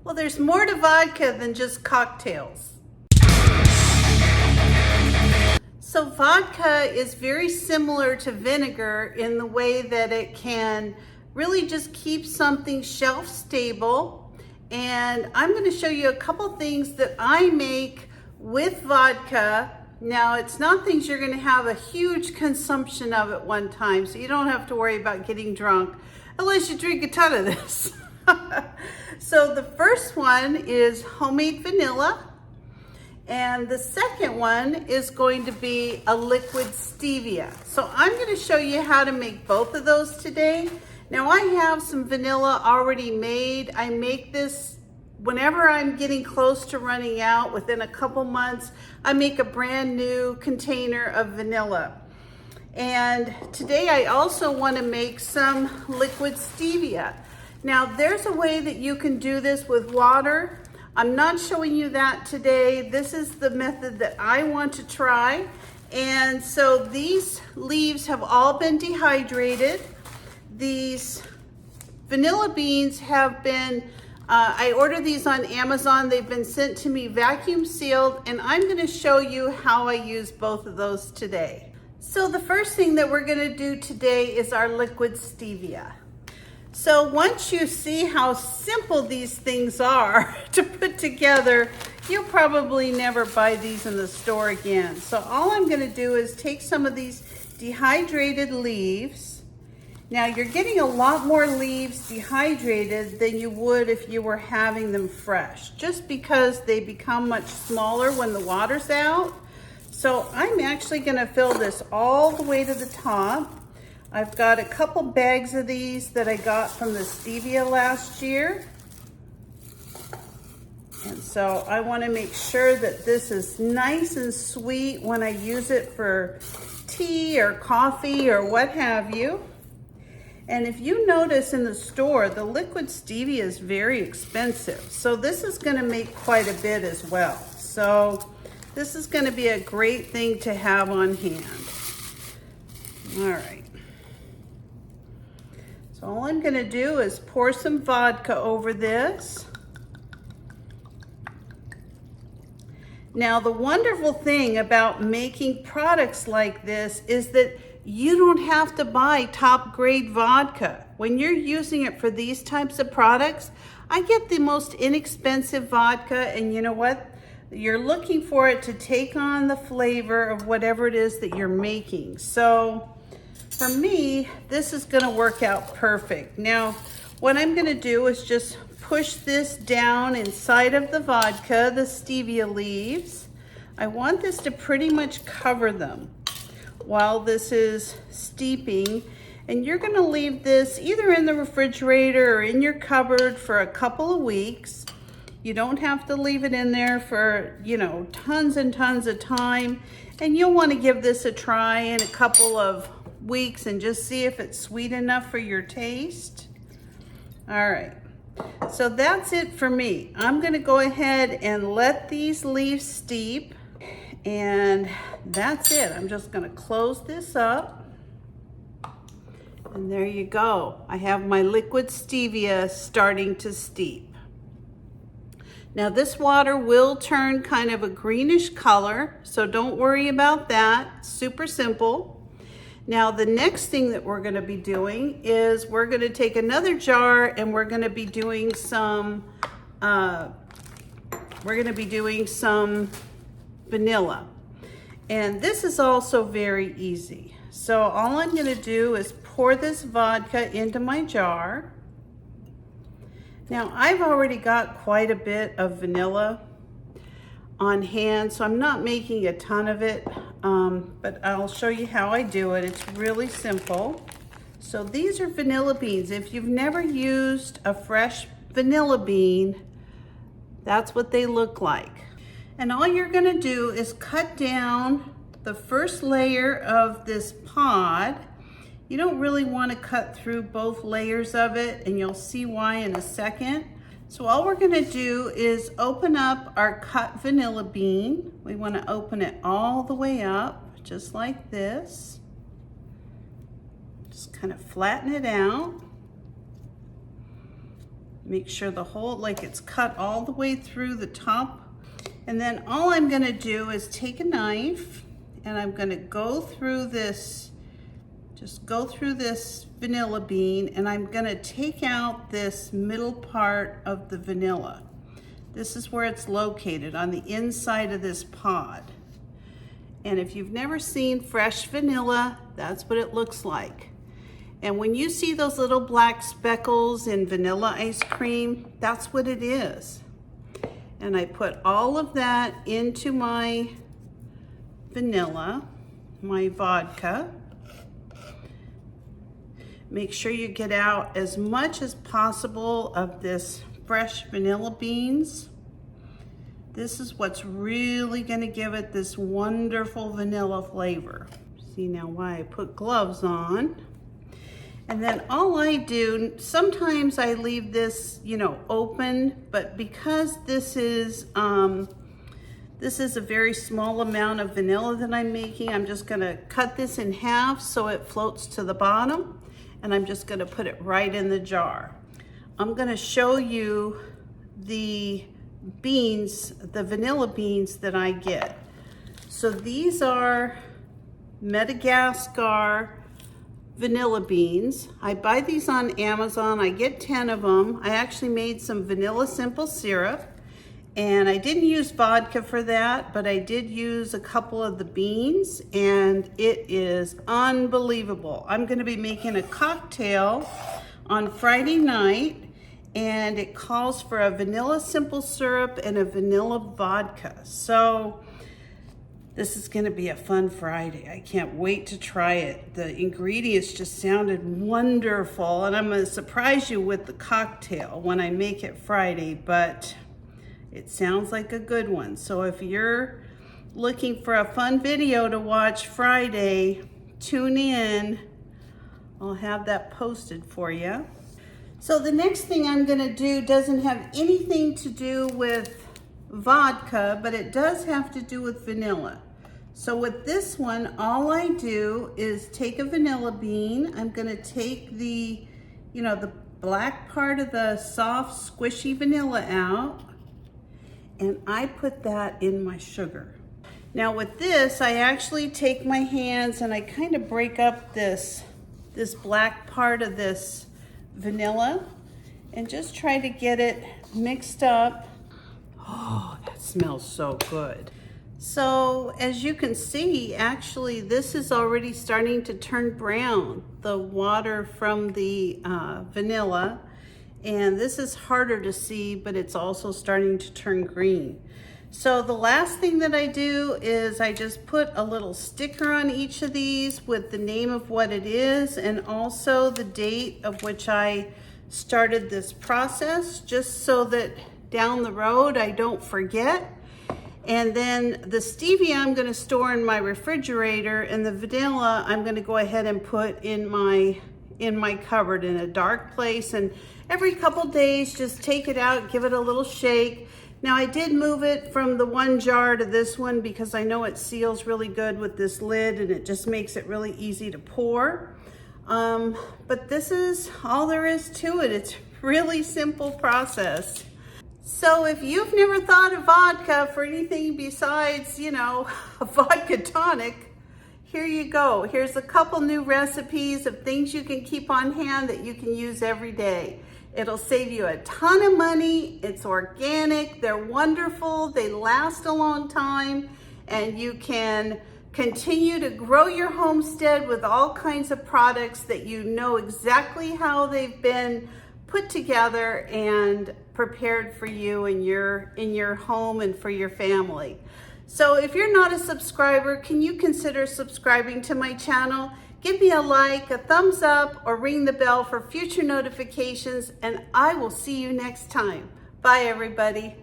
Well, there's more to vodka than just cocktails. So vodka is very similar to vinegar in the way that it can really just keep something shelf stable. And I'm going to show you a couple things that I make with vodka. Now, it's not things you're going to have a huge consumption of at one time, so you don't have to worry about getting drunk unless you drink a ton of this. So the first one is homemade vanilla, and the second one is going to be a liquid stevia. So I'm going to show you how to make both of those today. Now, I have some vanilla already made. I make this whenever I'm getting close to running out. Within a couple months, I make a brand new container of vanilla. And today I also want to make some liquid stevia. Now, there's a way that you can do this with water. I'm not showing you that today. This is the method that I want to try. And so these leaves have all been dehydrated. These vanilla beans have been, I ordered these on Amazon. They've been sent to me vacuum sealed, and I'm going to show you how I use both of those today. So the first thing that we're going to do today is our liquid stevia. So once you see how simple these things are to put together, you'll probably never buy these in the store again. So all I'm going to do is take some of these dehydrated leaves. Now, you're getting a lot more leaves dehydrated than you would if you were having them fresh, just because they become much smaller when the water's out. So I'm actually going to fill this all the way to the top. I've got a couple bags of these that I got from the stevia last year. And so I want to make sure that this is nice and sweet when I use it for tea or coffee or what have you. And if you notice in the store, the liquid stevia is very expensive. So this is going to make quite a bit as well. So this is going to be a great thing to have on hand. All right. So all I'm going to do is pour some vodka over this. Now, the wonderful thing about making products like this is that you don't have to buy top grade vodka. When you're using it for these types of products, I get the most inexpensive vodka, and you know what? You're looking for it to take on the flavor of whatever it is that you're making. So for me, this is gonna work out perfect. Now, what I'm gonna do is just push this down inside of the vodka, the stevia leaves. I want this to pretty much cover them while this is steeping. And you're gonna leave this either in the refrigerator or in your cupboard for a couple of weeks. You don't have to leave it in there for, tons and tons of time. And you'll wanna give this a try in a couple of weeks and just see if it's sweet enough for your taste. All right, so that's it for me. I'm gonna go ahead and let these leaves steep, and that's it. I'm just gonna close this up, and there you go. I have my liquid stevia starting to steep. Now, this water will turn kind of a greenish color, so don't worry about that. Super simple. Now, the next thing that we're going to be doing is we're going to take another jar and we're going to be doing some vanilla. And this is also very easy. So all I'm going to do is pour this vodka into my jar. Now, I've already got quite a bit of vanilla on hand, so I'm not making a ton of it, but I'll show you how I do it. It's really simple. So these are vanilla beans. If you've never used a fresh vanilla bean, that's what they look like. And all you're gonna do is cut down the first layer of this pod. You don't really want to cut through both layers of it, and you'll see why in a second. So all we're gonna do is open up our cut vanilla bean. We wanna open it all the way up, just like this. Just kind of flatten it out. Make sure the whole, like it's cut all the way through the top. And then all I'm gonna do is take a knife and I'm gonna go through this, just go through this vanilla bean, and I'm gonna take out this middle part of the vanilla. This is where it's located, on the inside of this pod. And if you've never seen fresh vanilla, that's what it looks like. And when you see those little black speckles in vanilla ice cream, that's what it is. And I put all of that into my vanilla, my vodka. Make sure you get out as much as possible of this fresh vanilla beans. This is what's really gonna give it this wonderful vanilla flavor. See now why I put gloves on. And then all I do, sometimes I leave this, you know, open, but because this is a very small amount of vanilla that I'm making, I'm just gonna cut this in half so it floats to the bottom, and I'm just gonna put it right in the jar. I'm gonna show you the beans, the vanilla beans that I get. So these are Madagascar vanilla beans. I buy these on Amazon. I get 10 of them. I actually made some vanilla simple syrup, and I didn't use vodka for that, but I did use a couple of the beans, and it is unbelievable. I'm going to be making a cocktail on Friday night, and it calls for a vanilla simple syrup and a vanilla vodka. So this is gonna be a fun Friday. I can't wait to try it. The ingredients just sounded wonderful, and I'm gonna surprise you with the cocktail when I make it Friday, but it sounds like a good one. So if you're looking for a fun video to watch Friday, tune in. I'll have that posted for you. So the next thing I'm gonna do doesn't have anything to do with vodka, but it does have to do with vanilla. So with this one, all I do is take a vanilla bean. I'm gonna take the, you know, the black part of the soft, squishy vanilla out, and I put that in my sugar. Now with this, I actually take my hands and I kind of break up this black part of this vanilla and just try to get it mixed up. Oh, that smells so good. So as you can see, actually this is already starting to turn brown, the water from the vanilla. And this is harder to see, but it's also starting to turn green. So the last thing that I do is I just put a little sticker on each of these with the name of what it is and also the date of which I started this process, just so that down the road I don't forget. And then the stevia I'm gonna store in my refrigerator, and the vanilla I'm gonna go ahead and put in my cupboard in a dark place. And every couple days, just take it out, give it a little shake. Now I did move it from the one jar to this one because I know it seals really good with this lid, and it just makes it really easy to pour. But this is all there is to it. It's really simple process. So if you've never thought of vodka for anything besides, you know, a vodka tonic, here you go. Here's a couple new recipes of things you can keep on hand that you can use every day. It'll save you a ton of money. It's organic, they're wonderful, they last a long time, and you can continue to grow your homestead with all kinds of products that you know exactly how they've been put together and prepared for you in your home and for your family. So if you're not a subscriber, can you consider subscribing to my channel? Give me a like, a thumbs up, or ring the bell for future notifications, and I will see you next time. Bye, everybody.